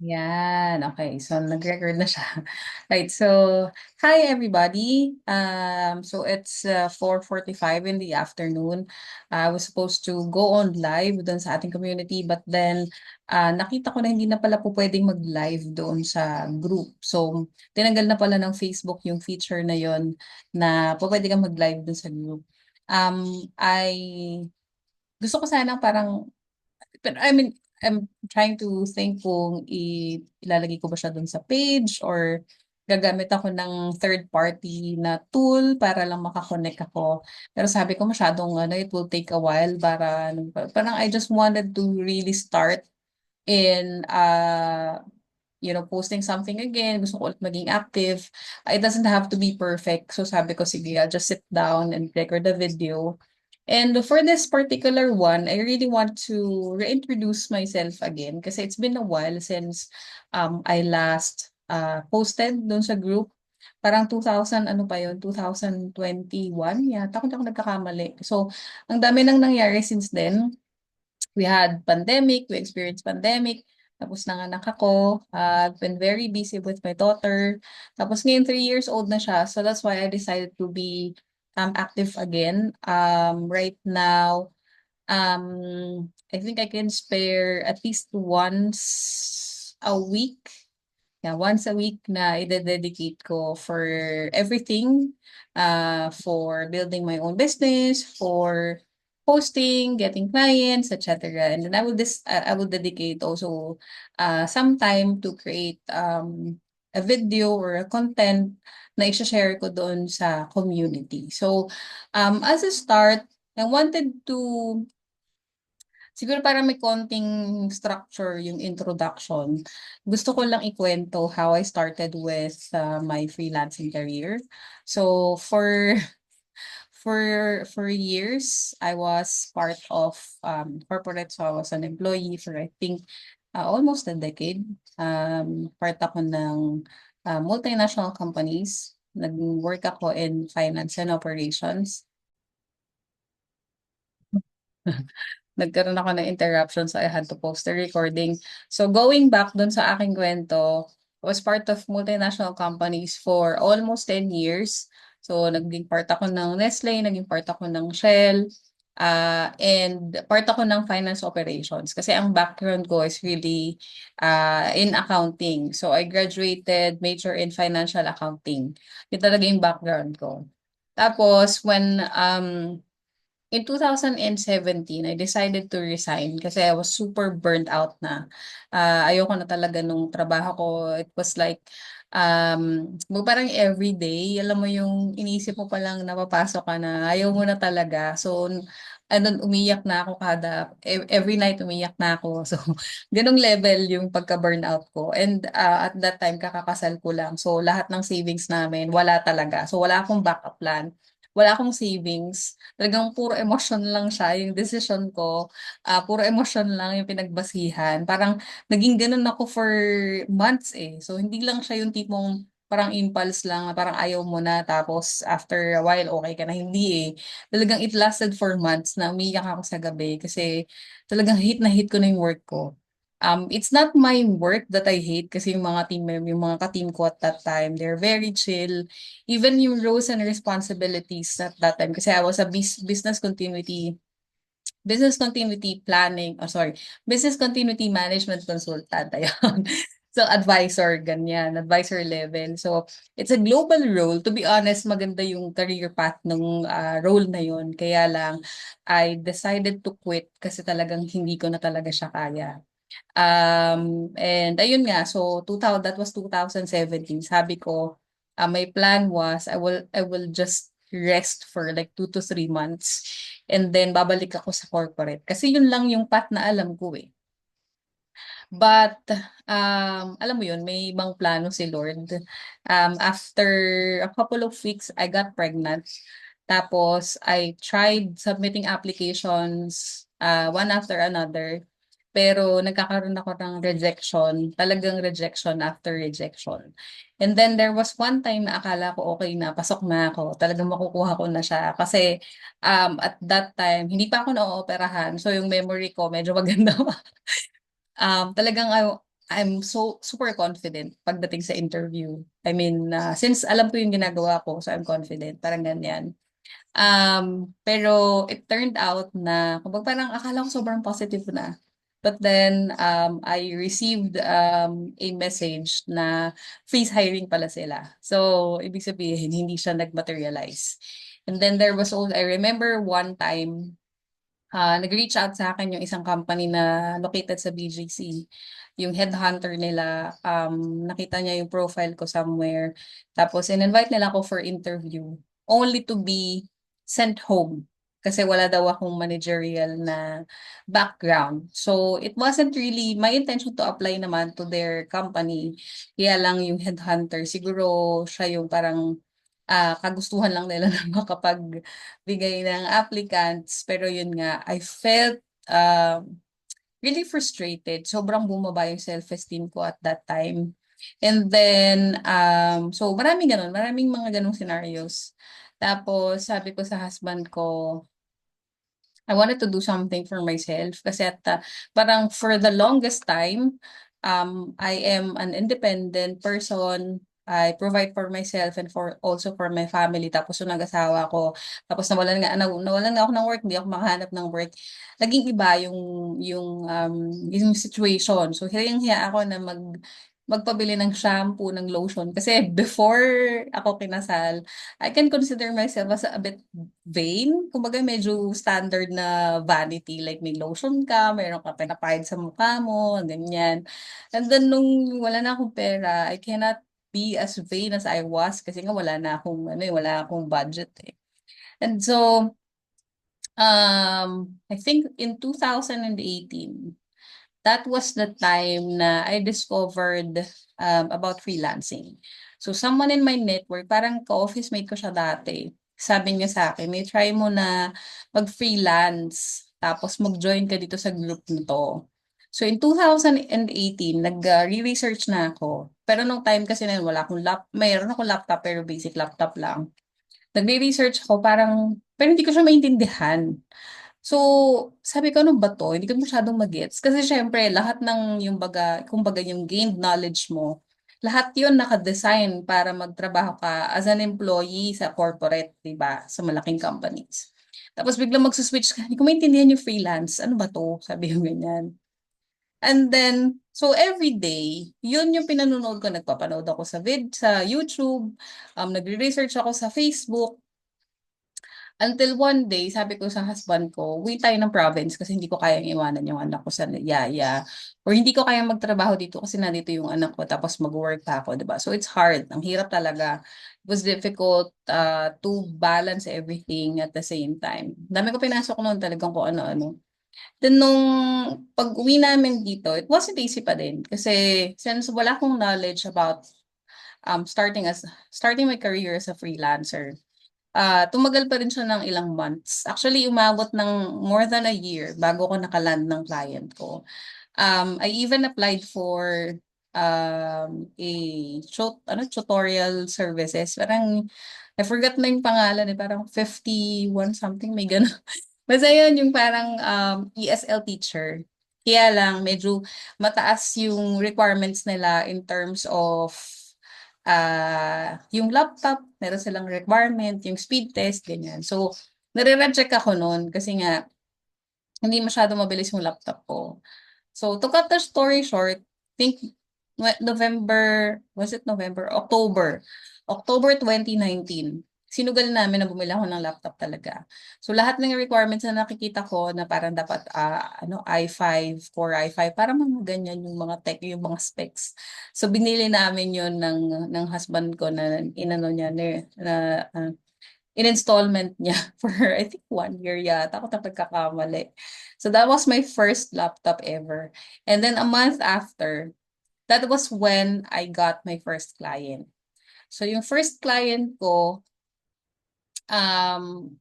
Yan, okay. So, nag-record na siya. Right, so, hi everybody. So it's 4:45 in the afternoon. I was supposed to go on live doon sa ating community, but then nakita ko na hindi na pala po pwedeng mag-live doon sa group. So, tinanggal na pala ng Facebook yung feature na yon na po pwede kang mag-live doon sa group. Gusto ko sana parang pero I mean, I'm trying to think kung ilalagay ko ba siya dun sa page or gagamit ako ng third party na tool para lang makakonect ako. Pero sabi ko masyadong it will take a while para parang I just wanted to really start in posting something again. Gusto ko ulit maging active. It doesn't have to be perfect. So sabi ko, sige, I'll just sit down and record the video. And for this particular one, I really want to reintroduce myself again kasi it's been a while since I last posted doon sa group. Parang 2000, ano pa yun, 2021 yata, kung di ako nagkakamali. So, ang dami nang nangyari since then. We had pandemic, we experienced pandemic, tapos nanganak ako, I've been very busy with my daughter, tapos ngayon 3 years old na siya, so that's why I decided to be active again. Right now, I think I can spare at least once a week. Yeah, once a week na ide-dedicate ko for everything, for building my own business, for posting, getting clients, etc. And then I will dedicate also some time to create a video or a content na i-share ko doon sa community. So, as a start, I wanted to siguro para may konting structure yung introduction. Gusto ko lang ikwento how I started with my freelancing career. So for years, I was part of corporate. So I was an employee for I think almost a decade. Part ako ng multinational companies. Nag-work ako in finance and operations. Nagkaroon ako ng interruption so I had to post the recording. So going back dun sa aking kwento, I was part of multinational companies for almost 10 years. So naging part ako ng Nestle, naging part ako ng Shell, and part ako ng finance operations. Kasi ang background ko is really in accounting. So I graduated major in financial accounting. Yun talaga yung background ko. Tapos in 2017, I decided to resign kasi I was super burnt out na. Ayoko na talaga nung trabaho ko. It was like, parang everyday, alam mo yung inisip mo palang napapasok ka na, ayaw mo na talaga. So, umiyak na ako every night umiyak na ako. So, ganong level yung pagka-burnout ko. And at that time, kakakasal ko lang. So, lahat ng savings namin, wala talaga. So, wala akong backup plan. Wala akong savings. Talagang puro emosyon lang siya, yung decision ko, puro emosyon lang yung pinagbasihan. Parang naging ganun ako for months eh. So hindi lang siya yung tipong parang impulse lang, na parang ayaw mo na, tapos after a while okay ka na. Hindi eh. Talagang it lasted for months na umiyak ako sa gabi kasi talagang hit na hit ko na yung work ko. It's not my work that I hate kasi yung mga ka-team ko at that time, they're very chill. Even yung roles and responsibilities at that time kasi I was a business continuity planning, oh sorry, business continuity management consultant, ayun. So advisor, ganyan, advisor level. So it's a global role. To be honest, maganda yung career path ng role na yun. Kaya lang, I decided to quit kasi talagang hindi ko na talaga siya kaya. And ayun nga, so 2000, that was 2017. Sabi ko, my plan was I will just rest for like 2 to 3 months and then babalik ako sa corporate. Kasi yun lang yung path na alam ko eh. But alam mo yun, may ibang plano si Lord. After a couple of weeks, I got pregnant. Tapos I tried submitting applications one after another. Pero nagkakaroon ako ng rejection, talagang rejection after rejection. And then there was one time na akala ko okay na, pasok na ako, talagang makukuha ko na siya. Kasi at that time, hindi pa ako na-ooperahan. So yung memory ko medyo maganda. Talagang I'm so super confident pagdating sa interview. I mean, since alam ko yung ginagawa ko, so I'm confident, parang ganyan. Pero it turned out na kumbaga parang akala ko sobrang positive na. But then I received a message na freeze hiring pala sila. So ibig sabihin hindi siya nag-materialize. And then there was also, I remember one time nag-reach out sa akin yung isang company na located sa BGC. Yung headhunter nila, nakita niya yung profile ko somewhere. Tapos, in-invite nila ako for interview. Only to be sent home. Kasi wala daw akong managerial na background. So, it wasn't really my intention to apply naman to their company. Kaya lang yung headhunter, siguro siya yung parang kagustuhan lang nila na makapagbigay ng applicants. Pero yun nga, I felt really frustrated. Sobrang bumaba yung self-esteem ko at that time. And then, so maraming ganun, maraming mga ganung scenarios. Tapos, sabi ko sa husband ko, I wanted to do something for myself kasi parang for the longest time, I am an independent person. I provide for myself and for also for my family. Tapos yung nag-asawa ko. Tapos nawalan nga ako ng work, hindi ako makahanap ng work. Naging iba yung situation. So, hiyang-hiya ako na magpabili ng shampoo, ng lotion. Kasi before ako kinasal, I can consider myself as a bit vain. Kumbaga medyo standard na vanity. Like may lotion ka, mayroon ka pinapahid sa mukha mo, ganyan. And then nung wala na akong pera, I cannot be as vain as I was kasi nga wala na akong wala akong budget eh. And so I think in 2018 that was the time na I discovered about freelancing. So someone in my network, parang ka-office mate ko siya dati. Sabi niya sa akin, may try mo na mag-freelance, tapos mag-join ka dito sa group na to. So in 2018, nag-re-research na ako. Pero nung time kasi na yun, wala akong mayroon akong laptop pero basic laptop lang. Nagre-research ako parang, pero hindi ko siya maintindihan. So, sabi ko, ano ba to? Hindi ko masyadong magets. Kasi syempre, lahat ng yung kumbaga yung gained knowledge mo, lahat yun naka-design para magtrabaho ka as an employee sa corporate, di ba? Sa malaking companies. Tapos biglang magsuswitch ka, hindi ko maintindihan yung freelance. Ano ba to? Sabi ko ganyan. And then, so every day, yun yung pinanonood ko. Nagpapanood ako sa YouTube, nagre-research ako sa Facebook. Until one day, sabi ko sa husband ko, uwi tayo ng province kasi hindi ko kayang iwanan yung anak ko sa yaya. Or hindi ko kayang magtrabaho dito kasi nandito yung anak ko tapos mag-work pa ako, diba? So it's hard. Ang hirap talaga. It was difficult to balance everything at the same time. Dami ko pinasok noon talagang kung ano-ano. Then nung pag-uwi namin dito, it wasn't easy pa din. Kasi since wala akong knowledge about starting my career as a freelancer, tumagal pa rin siya ng ilang months. Actually, umabot ng more than a year bago ko nakaland ng client ko. I even applied for a tutorial services. Parang, I forgot na yung pangalan eh. Parang 51 something, may gano'n. Basta yun, yung parang ESL teacher. Kaya lang, medyo mataas yung requirements nila in terms of yung laptop, meron silang requirement, yung speed test, ganyan. So, nare-reject ako noon kasi nga, hindi masyado mabilis yung laptop ko. So, to cut the story short, think was it November? October 2019. Sinugal namin na bumili ako ng laptop talaga. So, lahat ng requirements na nakikita ko na parang dapat i5, Core i5, parang mga ganyan yung mga tech, yung mga specs. So, binili namin yun ng husband ko na inano niya na in-installment niya for I think 1 year yata ako na pagkakamali. So that was my first laptop ever. And then a month after, that was when I got my first client. So yung first client ko, um,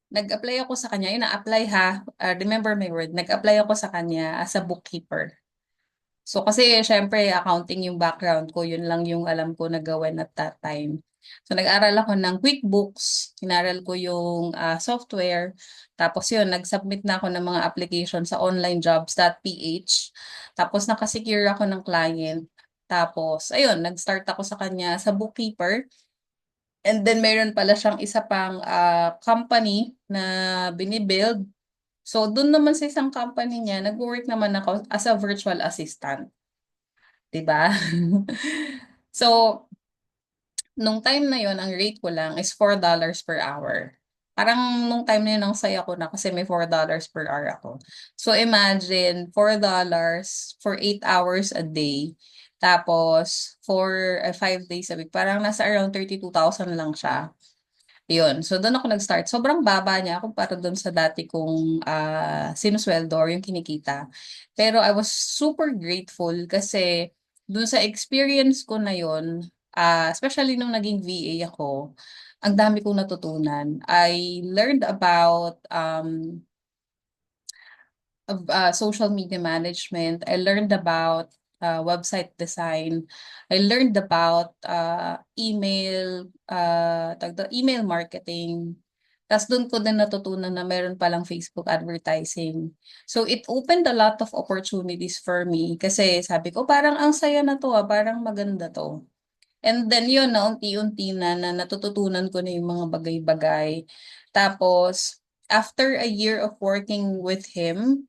nag-apply ako sa kanya. Yun na-apply ha. Remember my word. Nag-apply ako sa kanya as a bookkeeper. So kasi siyempre accounting yung background ko, yun lang yung alam ko na gawin at that time. So nag-aral ako ng QuickBooks, inaral ko yung software, tapos yun, nag-submit na ako ng mga application sa onlinejobs.ph, tapos nakasecure ako ng client, tapos ayun, nag-start ako sa kanya sa bookkeeper, and then meron pala siyang isa pang company na binibuild. So, dun naman sa isang company niya, nag-work naman ako as a virtual assistant. 'Di ba? So, nung time na yon ang rate ko lang is $4 per hour. Parang nung time na yun, ang saya ko na kasi may $4 per hour ako. So, imagine, $4 for 8 hours a day. Tapos, for 5 days a week, parang nasa around 32,000 lang siya. Yun. So, doon ako nag-start. Sobrang baba niya kumpara doon sa dati kong sinusweldo or yung kinikita. Pero I was super grateful kasi doon sa experience ko na yun, especially nung naging VA ako, ang dami kong natutunan. I learned about social media management. I learned about website design. I learned about email marketing. Tapos doon ko din natutunan na meron palang Facebook advertising. So it opened a lot of opportunities for me kasi sabi ko parang ang saya na to, parang maganda to. And then yun, na unti-unti na natututunan ko na yung mga bagay-bagay. Tapos, after a year of working with him,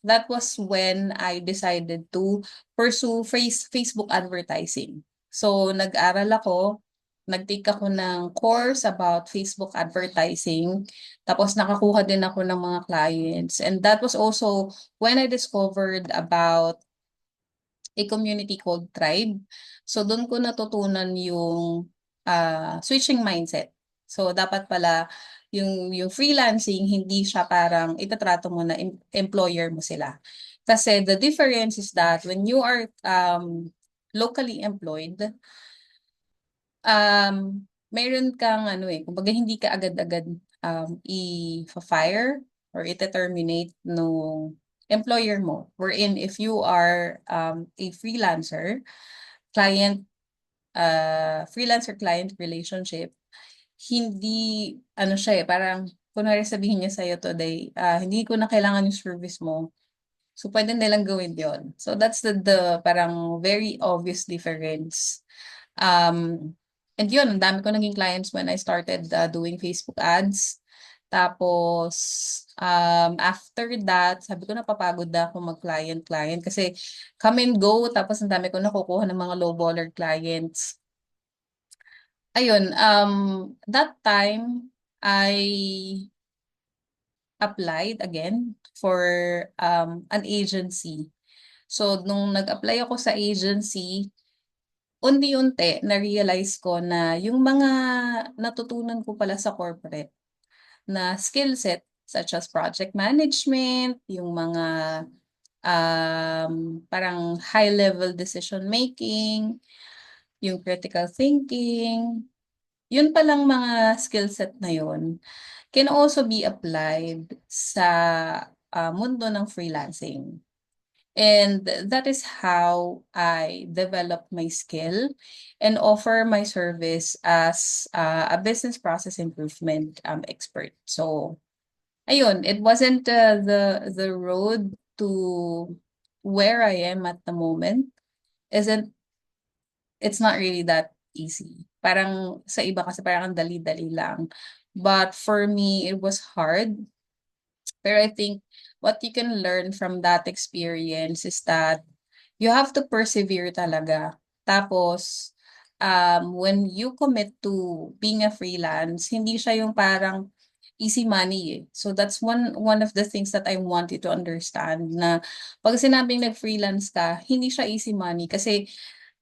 that was when I decided to pursue Facebook advertising. So, nag-aral ako, nag-take ako ng course about Facebook advertising, tapos nakakuha din ako ng mga clients. And that was also when I discovered about a community called Tribe. So, doon ko natutunan yung switching mindset. So, dapat pala yung freelancing, hindi siya parang itatrato mo na employer mo sila. Kasi the difference is that when you are locally employed, meron kang ano kumbaga hindi ka agad-agad i-fire or i-terminate nung employer mo. Wherein if you are a freelancer, freelancer-client relationship, hindi ano siya parang kunwari sabihin niya sa'yo today, hindi ko na kailangan yung service mo. So, pwede nilang gawin yon. So, that's the parang very obvious difference. Um, and yun, ang dami ko naging clients when I started doing Facebook ads. Tapos, after that, sabi ko napapagod na ako mag-client-client kasi come and go, tapos ang dami ko nakukuha ng mga low-baller clients. Ayun, that time, I applied again for an agency. So, nung nag-apply ako sa agency, unti-unti na-realize ko na yung mga natutunan ko pala sa corporate na skill set such as project management, yung mga parang high-level decision making, yung critical thinking, yun palang mga skill set na yun can also be applied sa mundo ng freelancing. And that is how I develop my skill and offer my service as a business process improvement expert. So, ayun, it wasn't the road to where I am at the moment. Isn't It's not really that easy. Parang sa iba kasi parang ang dali-dali lang. But for me, it was hard. Pero I think what you can learn from that experience is that you have to persevere talaga. Tapos, when you commit to being a freelance, hindi siya yung parang easy money eh. So that's one of the things that I want you to understand na pag sinabing nag-freelance ka, hindi siya easy money kasi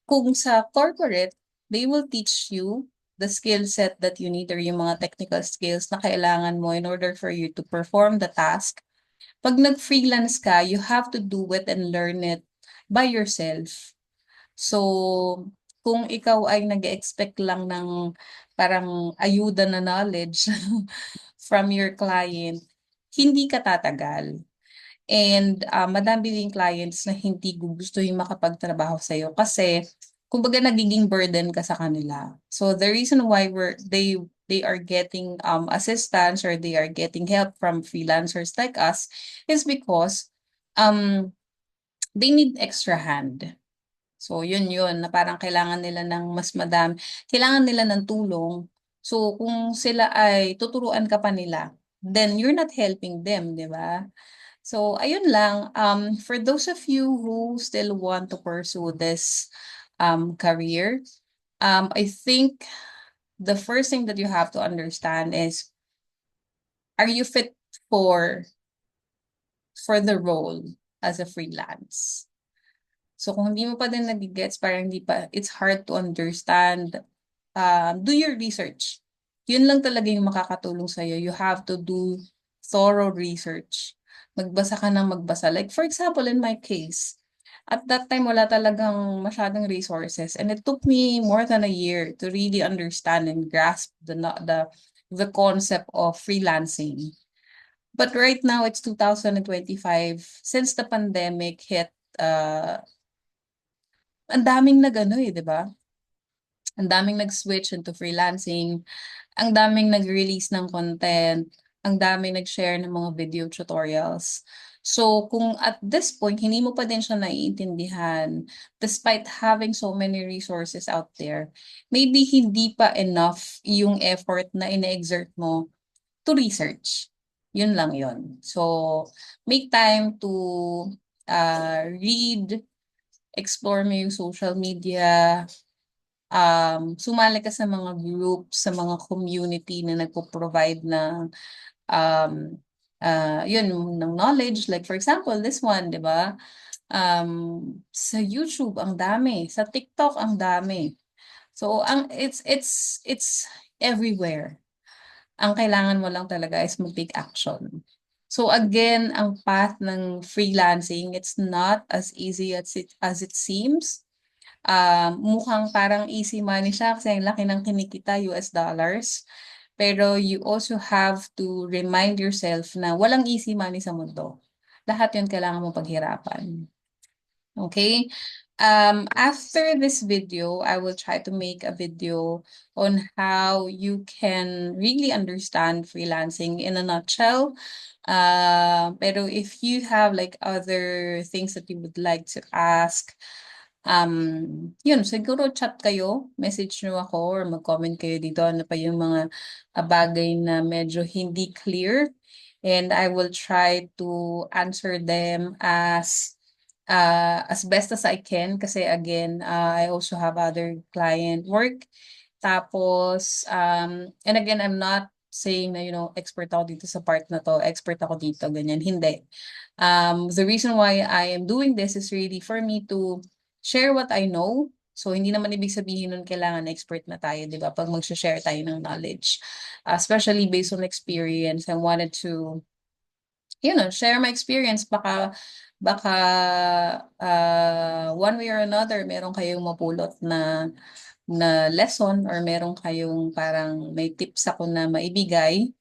kung sa corporate, they will teach you the skill set that you need or yung mga technical skills na kailangan mo in order for you to perform the task. Pag nag-freelance ka, you have to do it and learn it by yourself. So, kung ikaw ay nag-expect lang ng parang ayuda na knowledge from your client, hindi ka tatagal. And madami ding clients na hindi gusto yung makapagtrabaho sa'yo kasi kumbaga nagiging burden ka sa kanila. So the reason why they are getting assistance or they are getting help from freelancers like us is because um they need extra hand. So yun na parang kailangan nila ng mas madami, kailangan nila ng tulong. So kung sila ay tuturuan ka pa nila, then you're not helping them, 'di ba? So ayun lang, for those of you who still want to pursue this career, I think the first thing that you have to understand is, are you fit for the role as a freelance? So kung hindi mo pa din nagigets, parang hindi pa, it's hard to understand, do your research. Yun lang talaga yung makakatulong sa'yo. You have to do thorough research. Magbasa ka ng magbasa. Like for example, in my case, at that time wala talagang masyadong resources and it took me more than a year to really understand and grasp the concept of freelancing. But right now it's 2025. Since the pandemic hit, ang daming nag-ano, 'di ba? Ang daming nag-switch into freelancing, ang daming nag-release ng content, ang daming nag-share ng mga video tutorials. So, kung at this point hindi mo pa din siya naiintindihan, despite having so many resources out there, maybe hindi pa enough yung effort na ine-exert mo to research. Yun lang yun. So, make time to read, explore mo yung social media, sumali ka sa mga group, sa mga community na nagpo-provide ng um, yun, ng knowledge. Like for example, this one, di ba? Sa YouTube, ang dami. Sa TikTok, ang dami. So, it's everywhere. Ang kailangan mo lang talaga is mag-take action. So again, ang path ng freelancing, it's not as easy as it seems. Mukhang parang easy money siya kasi ang laki ng kinikita, US dollars. Pero you also have to remind yourself na walang easy money sa mundo. Lahat yun kailangan mo paghirapan. Okay? After this video, I will try to make a video on how you can really understand freelancing in a nutshell. Pero if you have like other things that you would like to ask, yun, siguro chat kayo, message nyo ako or mag-comment kayo dito ano pa yung mga bagay na medyo hindi clear. And I will try to answer them as best as I can kasi again, I also have other client work. Tapos, and again, I'm not saying na, expert ako dito sa part na to, expert ako dito, ganyan. Hindi. The reason why I am doing this is really for me to share what I know. So, hindi naman ibig sabihin nun kailangan expert na tayo, di ba? Pag mag-share tayo ng knowledge. Especially based on experience, I wanted to share my experience. Baka one way or another, meron kayong mapulot na lesson or meron kayong parang may tips ako na maibigay.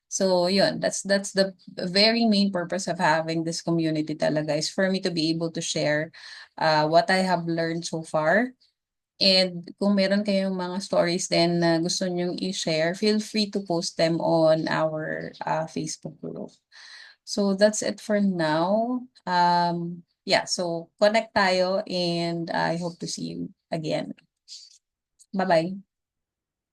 So, yun, that's the very main purpose of having this community talaga is for me to be able to share what I have learned so far. And kung meron kayong mga stories din na gusto nyong i-share, feel free to post them on our Facebook group. So that's it for now. Yeah, so connect tayo and I hope to see you again. Bye-bye.